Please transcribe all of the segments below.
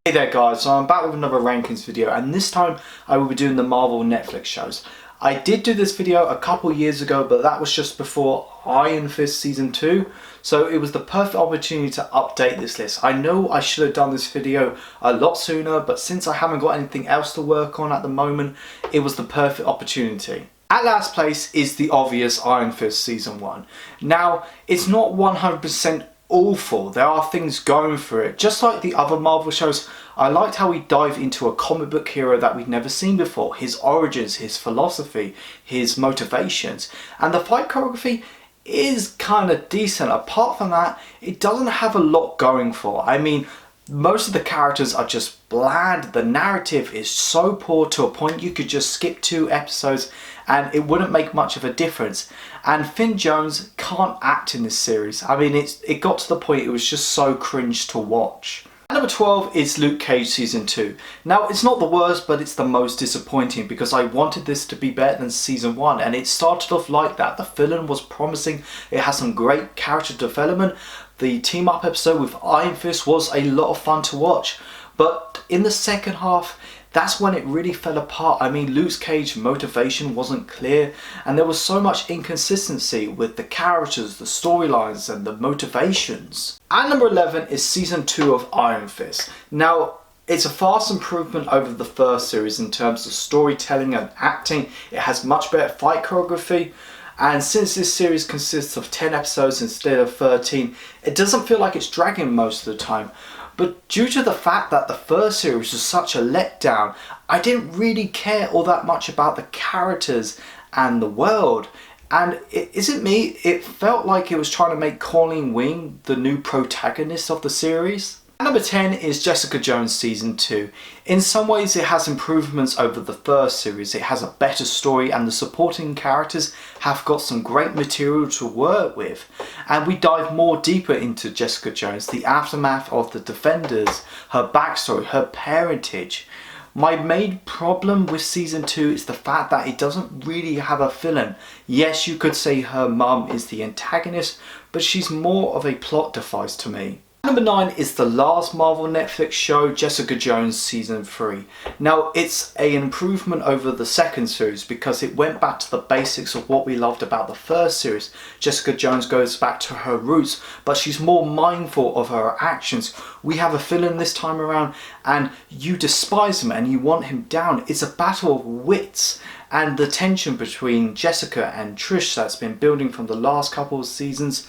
Hey there guys, so I'm back with another rankings video, and this time I will be doing the Marvel Netflix shows. I did do this video a couple years ago, but that was just before Iron Fist Season 2, so it was the perfect opportunity to update this list. I know I should have done this video a lot sooner, but since I haven't got anything else to work on at the moment, it was the perfect opportunity. At last place is the obvious Iron Fist Season 1. Now, it's not 100% awful. There are things going for it. Just like the other Marvel shows, I liked how we dive into a comic book hero that we'd never seen before. His origins, his philosophy, his motivations. And the fight choreography is kind of decent. Apart from that, it doesn't have a lot going for it. I mean, most of the characters are just bland. The narrative is so poor to a point you could just skip 2 episodes and it wouldn't make much of a difference. And Finn Jones can't act in this series. I mean, it got to the point it was just so cringe to watch. Number 12 is Luke Cage Season 2. Now, it's not the worst, but it's the most disappointing because I wanted this to be better than Season 1, and it started off like that. The villain was promising, it has some great character development. The team up episode with Iron Fist was a lot of fun to watch, but in the second half, that's when it really fell apart. I mean, Luke Cage's motivation wasn't clear, and there was so much inconsistency with the characters, the storylines, and the motivations. At number 11 is Season 2 of Iron Fist. Now, it's a vast improvement over the first series in terms of storytelling and acting. It has much better fight choreography. And since this series consists of 10 episodes instead of 13, it doesn't feel like it's dragging most of the time. But due to the fact that the first series was such a letdown, I didn't really care all that much about the characters and the world. And isn't me, it felt like it was trying to make Colleen Wing the new protagonist of the series. Number 10 is Jessica Jones Season 2. In some ways it has improvements over the first series. It has a better story and the supporting characters have got some great material to work with. And we dive more deeper into Jessica Jones, the aftermath of the Defenders, her backstory, her parentage. My main problem with Season 2 is the fact that it doesn't really have a villain. Yes, you could say her mum is the antagonist, but she's more of a plot device to me. Number 9 is the last Marvel Netflix show, Jessica Jones Season 3. Now, it's an improvement over the second series because it went back to the basics of what we loved about the first series. Jessica Jones goes back to her roots, but she's more mindful of her actions. We have a villain this time around and you despise him and you want him down. It's a battle of wits, and the tension between Jessica and Trish that's been building from the last couple of seasons.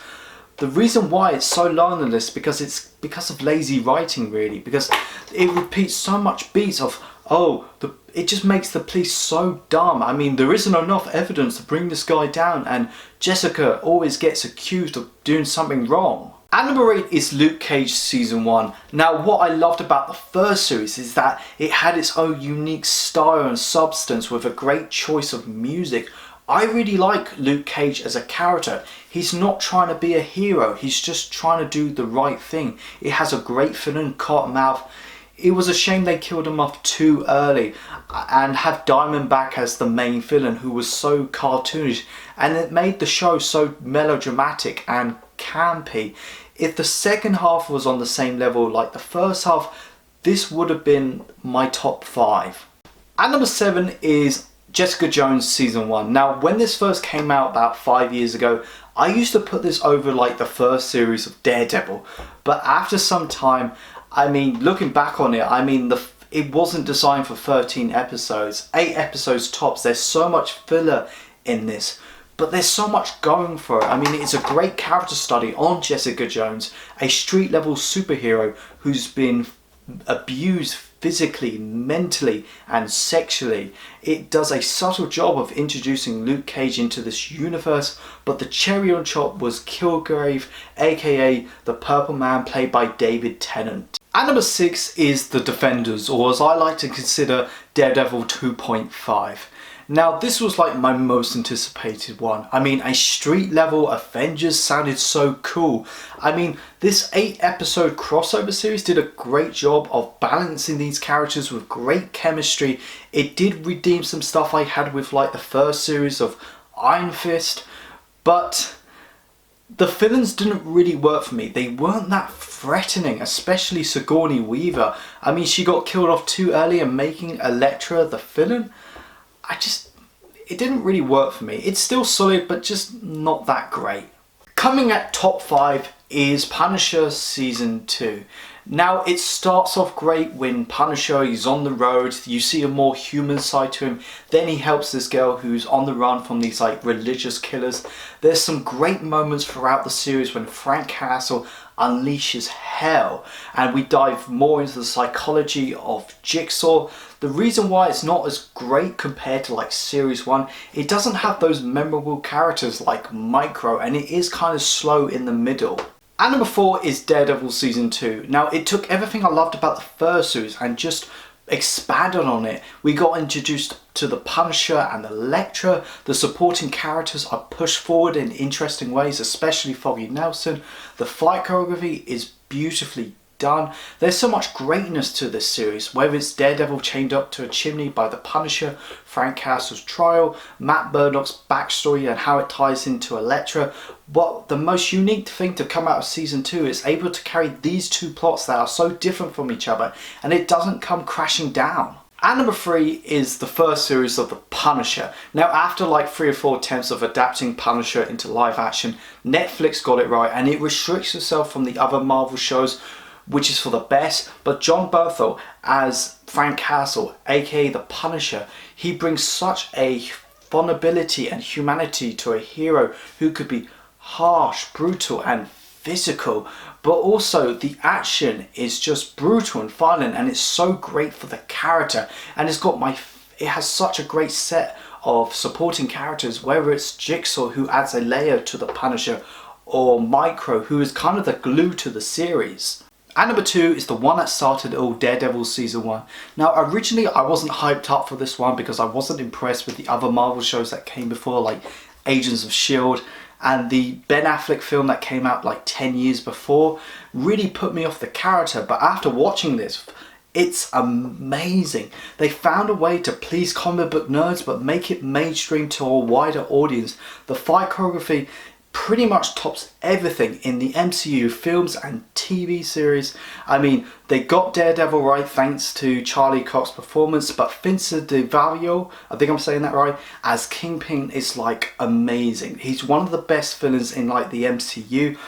The reason why it's so low on the list it's because of lazy writing, really, because it repeats so much beats of, it just makes the police so dumb. I mean, there isn't enough evidence to bring this guy down, and Jessica always gets accused of doing something wrong. At number 8 is Luke Cage Season 1. Now, what I loved about the first series is that it had its own unique style and substance with a great choice of music. I really like Luke Cage as a character. He's not trying to be a hero, he's just trying to do the right thing. It has a great villain, Cottonmouth. It was a shame they killed him off too early and have Diamondback as the main villain who was so cartoonish, and it made the show so melodramatic and campy. If the second half was on the same level like the first half, this would have been my top 5. At number 7 is Jessica Jones Season 1. Now, when this first came out about 5 years ago, I used to put this over like the first series of Daredevil. But after some time, I mean, looking back on it, I mean, it wasn't designed for 13 episodes. 8 episodes tops. There's so much filler in this, but there's so much going for it. I mean, it's a great character study on Jessica Jones, a street level superhero who's been abused physically, mentally, and sexually. It does a subtle job of introducing Luke Cage into this universe, but the cherry on top was Kilgrave, aka the Purple Man, played by David Tennant. At number 6 is The Defenders, or as I like to consider, Daredevil 2.5. Now, this was like my most anticipated one. I mean, a street level Avengers sounded so cool. I mean, this 8 episode crossover series did a great job of balancing these characters with great chemistry. It did redeem some stuff I had with like the first series of Iron Fist, but The villains didn't really work for me. They weren't that threatening, especially Sigourney Weaver. I mean, she got killed off too early and making Elektra the villain, it didn't really work for me. It's still solid, but just not that great. Coming at top 5 is Punisher Season 2. Now, it starts off great when Punisher is on the road, you see a more human side to him, then he helps this girl who's on the run from these like religious killers. There's some great moments throughout the series when Frank Castle unleashes hell, and we dive more into the psychology of Jigsaw. The reason why it's not as great compared to like series 1, it doesn't have those memorable characters like Micro, and it is kind of slow in the middle. And number 4 is Daredevil Season 2. Now, it took everything I loved about the first series and just expanded on it. We got introduced to the Punisher and the Elektra. The supporting characters are pushed forward in interesting ways, especially Foggy Nelson. The fight choreography is beautifully done. There's so much greatness to this series, whether it's Daredevil chained up to a chimney by the Punisher, Frank Castle's trial, Matt Murdock's backstory and how it ties into Elektra. But the most unique thing to come out of Season 2 is able to carry these two plots that are so different from each other, and it doesn't come crashing down. And number 3 is the first series of The Punisher. Now, after like 3 or 4 attempts of adapting Punisher into live action, Netflix got it right, and it restricts itself from the other Marvel shows, which is for the best. But John Bernthal as Frank Castle, aka the Punisher, he brings such a vulnerability and humanity to a hero who could be harsh, brutal and physical, but also the action is just brutal and violent, and it's so great for the character. And it has such a great set of supporting characters, whether it's Jigsaw, who adds a layer to the Punisher, or Micro, who is kind of the glue to the series. And number 2 is the one that started all, Daredevil Season 1. Now, originally I wasn't hyped up for this one because I wasn't impressed with the other Marvel shows that came before, like Agents of S.H.I.E.L.D. and the Ben Affleck film that came out like 10 years before really put me off the character. But after watching this, it's amazing. They found a way to please comic book nerds but make it mainstream to a wider audience. The fight choreography pretty much tops everything in the MCU films and TV series. I mean, they got Daredevil right thanks to Charlie Cox's performance, but Vincent DiVallo, I think I'm saying that right, as Kingpin is like amazing. He's one of the best villains in like the MCU,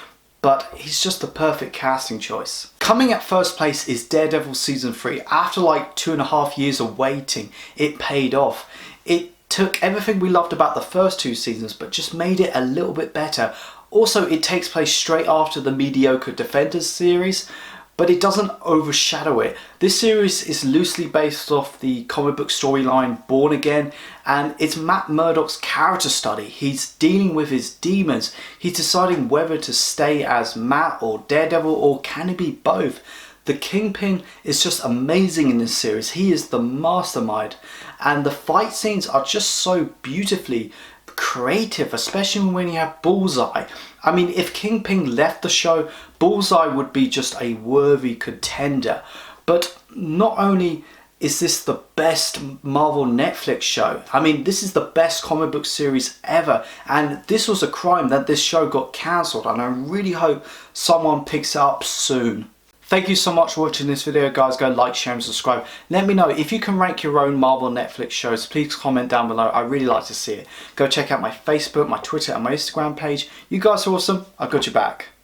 but he's just the perfect casting choice. Coming at first place is Daredevil Season 3. After like 2.5 years of waiting, it paid off. It took everything we loved about the first 2 seasons but just made it a little bit better. Also, it takes place straight after the mediocre Defenders series, but it doesn't overshadow it. This series is loosely based off the comic book storyline Born Again, and it's Matt Murdock's character study. He's dealing with his demons. He's deciding whether to stay as Matt or Daredevil, or can he be both? The Kingpin is just amazing in this series. He is the mastermind, and the fight scenes are just so beautifully creative, especially when you have Bullseye. I mean, if Kingpin left the show, Bullseye would be just a worthy contender. But not only is this the best Marvel Netflix show, I mean, this is the best comic book series ever, and this was a crime that this show got cancelled, and I really hope someone picks it up soon. Thank you so much for watching this video, guys. Go like, share and subscribe. Let me know if you can rank your own Marvel Netflix shows. Please comment down below. I really like to see it. Go check out my Facebook, my Twitter and my Instagram page. You guys are awesome. I've got your back.